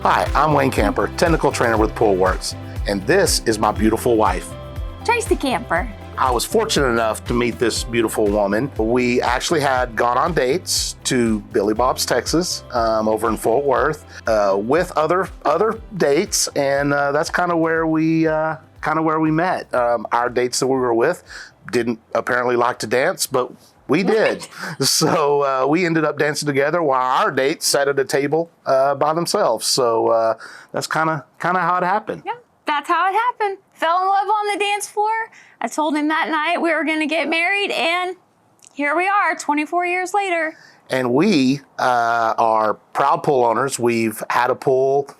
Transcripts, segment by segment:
Hi, I'm Wayne Kamper, Technical Trainer with Poolwerx, and this is my beautiful wife, Tracy Kamper. I was fortunate enough to meet this beautiful woman. We actually had gone on dates to Billy Bob's, Texas, over in Fort Worth, with other dates, and that's kind of where we met. Our dates that we were with didn't apparently like to dance, but we did. So we ended up dancing together while our dates sat at a table by themselves. So that's kind of how it happened. Yeah, that's how it happened. Fell in love on the dance floor. I told him that night we were going to get married, and here we are 24 years later. And we are proud pool owners. We've had a pool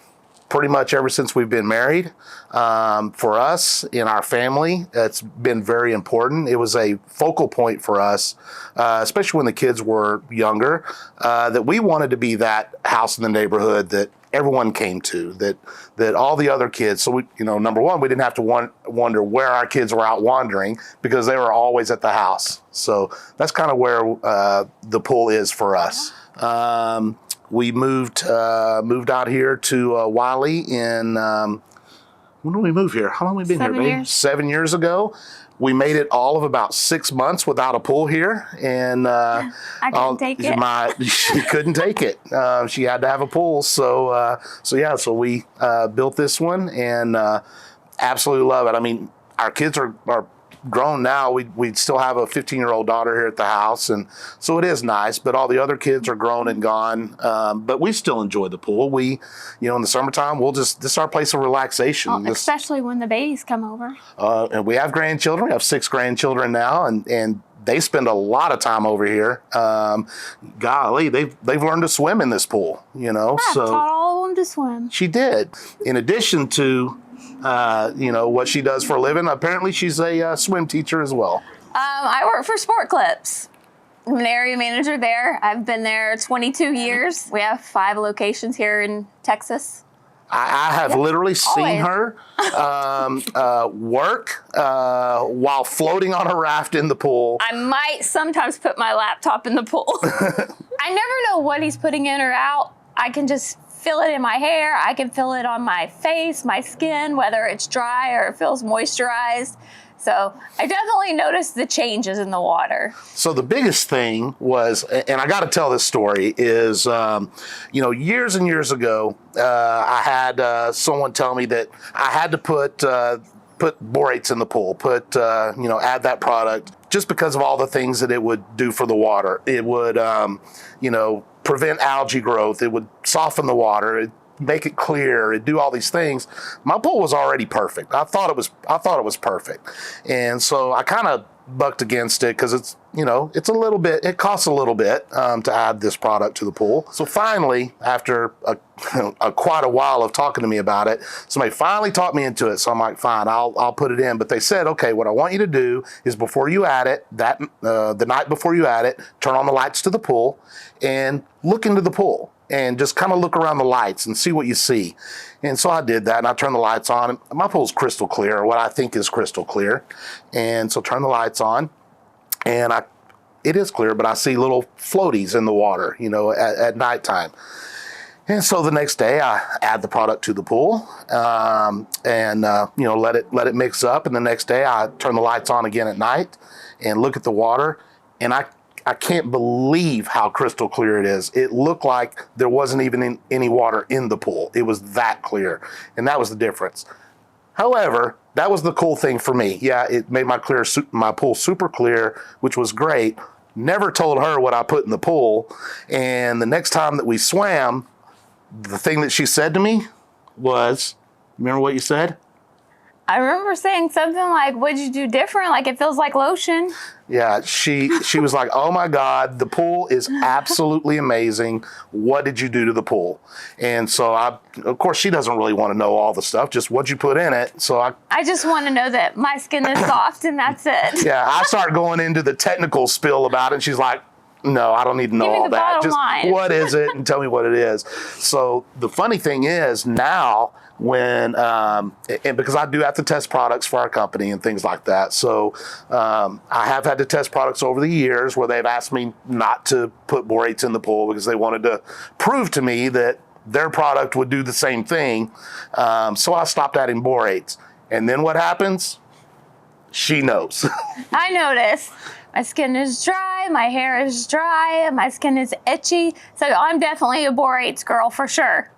pretty much ever since we've been married. For us, in our family, it's been very important. It was a focal point for us, especially when the kids were younger, that we wanted to be that house in the neighborhood that everyone came to, that all the other kids, so we, number one, we didn't have to wonder where our kids were out wandering because they were always at the house. So that's kind of where the pool is for us. We moved out here to Wiley in, when did we move here? How long have we been 7 here, babe? years. 7 years ago. We made it all of about 6 months without a pool here, and I couldn't take it. She couldn't take it. She had to have a pool, so we built this one and absolutely love it. I mean, our kids are grown now. We still have a 15-year-old daughter here at the house, and so it is nice, but all the other kids are grown and gone, but we still enjoy the pool. We, in the summertime, this is our place of relaxation. Especially when the babies come over. And we have grandchildren. We have 6 grandchildren now, and they spend a lot of time over here. Golly, they've learned to swim in this pool, I've taught all of them to swim. She did. In addition to what she does for a living, apparently she's a swim teacher as well. I work for Sport Clips. I'm an area manager there. I've been there 22 years. We have 5 locations here in Texas. I have literally seen her work while floating on a raft in the pool. I might sometimes put my laptop in the pool. I never know what he's putting in or out. I can just feel it in my hair. I can feel it on my face, my skin, whether it's dry or it feels moisturized. So I definitely noticed the changes in the water. So the biggest thing was, and I got to tell this story, is, years and years ago, I had someone tell me that I had to put borates in the pool, add that product just because of all the things that it would do for the water. It would, prevent algae growth. It would soften the water. It'd make it clear. It'd do all these things. My pool was already perfect. I thought it was perfect. And so I kind of bucked against it because it's it costs a little bit to add this product to the pool. So finally, after quite a while of talking to me about it, somebody finally talked me into it. So I'm like, fine, I'll put it in. But they said, okay, what I want you to do is before you add it, the night before you add it, turn on the lights to the pool and look into the pool and just kind of look around the lights and see what you see. And so I did that, and I turned the lights on. And my pool's crystal clear, or what I think is crystal clear. And so turn the lights on, and it is clear, but I see little floaties in the water, at nighttime. And so the next day I add the product to the pool, and let it mix up. And the next day I turn the lights on again at night and look at the water, and I can't believe how crystal clear it is. It looked like there wasn't even any water in the pool. It was that clear, and that was the difference. However, that was the cool thing for me. Yeah, it made my pool super clear, which was great. Never told her what I put in the pool, and the next time that we swam, the thing that she said to me was, remember what you said? I remember saying something like, what'd you do different? Like, it feels like lotion. Yeah, she was like, oh my God, the pool is absolutely amazing. What did you do to the pool? And so of course, she doesn't really want to know all the stuff, just what'd you put in it. So I just want to know that my skin is soft and that's it. Yeah, I start going into the technical spill about it, and she's like, no, I don't need to know all that. Just what is it, and tell me what it is. So the funny thing is now, when and because I do have to test products for our company and things like that, so I have had to test products over the years where they've asked me not to put borates in the pool because they wanted to prove to me that their product would do the same thing. So I stopped adding borates. And then what happens? She knows. I notice my skin is dry, my hair is dry, my skin is itchy. So I'm definitely a borates girl for sure.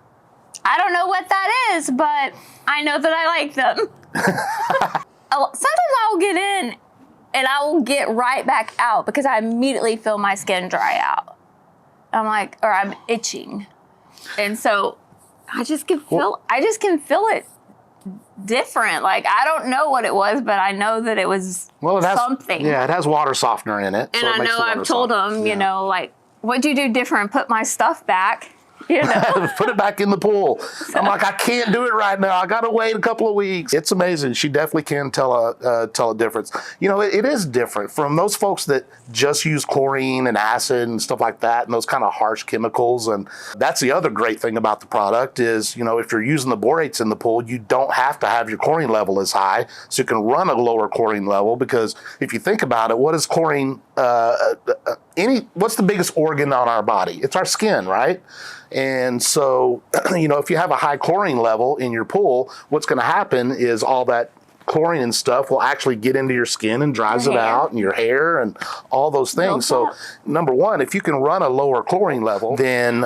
I don't know what that is, but I know that I like them. Sometimes I'll get in and I will get right back out because I immediately feel my skin dry out. Or I'm itching. And so I just can feel it different. Like, I don't know what it was, but I know that it was something. Yeah, it has water softener in it. And I know I've told them, you know, like, what'd you do different? Put my stuff back. You know? Put it back in the pool. I'm like, I can't do it right now. I got to wait a couple of weeks. It's amazing. She definitely can tell a difference. You know, it is different from those folks that just use chlorine and acid and stuff like that and those kind of harsh chemicals. And that's the other great thing about the product is, you know, if you're using the borates in the pool, you don't have to have your chlorine level as high. So you can run a lower chlorine level because if you think about it, what is chlorine? What's the biggest organ on our body? It's our skin, right? And so, you know, if you have a high chlorine level in your pool, what's going to happen is all that chlorine and stuff will actually get into your skin and dries it out, and your hair and all those things. So number one, if you can run a lower chlorine level, then,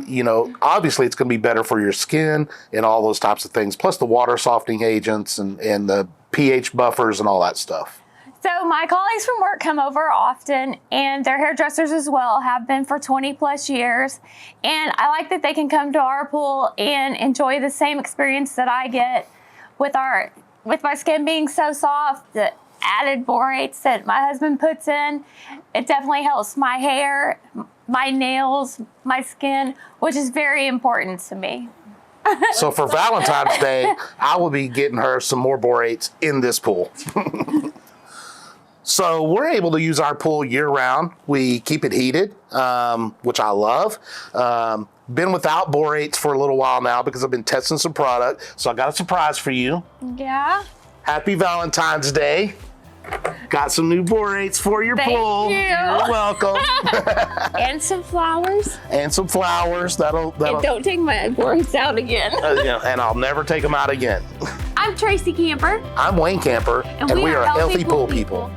you know, obviously it's going to be better for your skin and all those types of things, plus the water softening agents and the pH buffers and all that stuff. So my colleagues from work come over often, and their hairdressers as well have been for 20 plus years. And I like that they can come to our pool and enjoy the same experience that I get with my skin being so soft. The added borates that my husband puts in, it definitely helps my hair, my nails, my skin, which is very important to me. So for Valentine's Day, I will be getting her some more borates in this pool. So we're able to use our pool year round. We keep it heated, which I love. Been without borates for a little while now because I've been testing some product. So I got a surprise for you. Yeah. Happy Valentine's Day. Got some new borates for your pool. Thank you. You're welcome. And some flowers. And some flowers. That'll And don't take my borates out again. Yeah, and I'll never take them out again. I'm Tracy Kamper. I'm Wayne Kamper, and we are Healthy Pool People.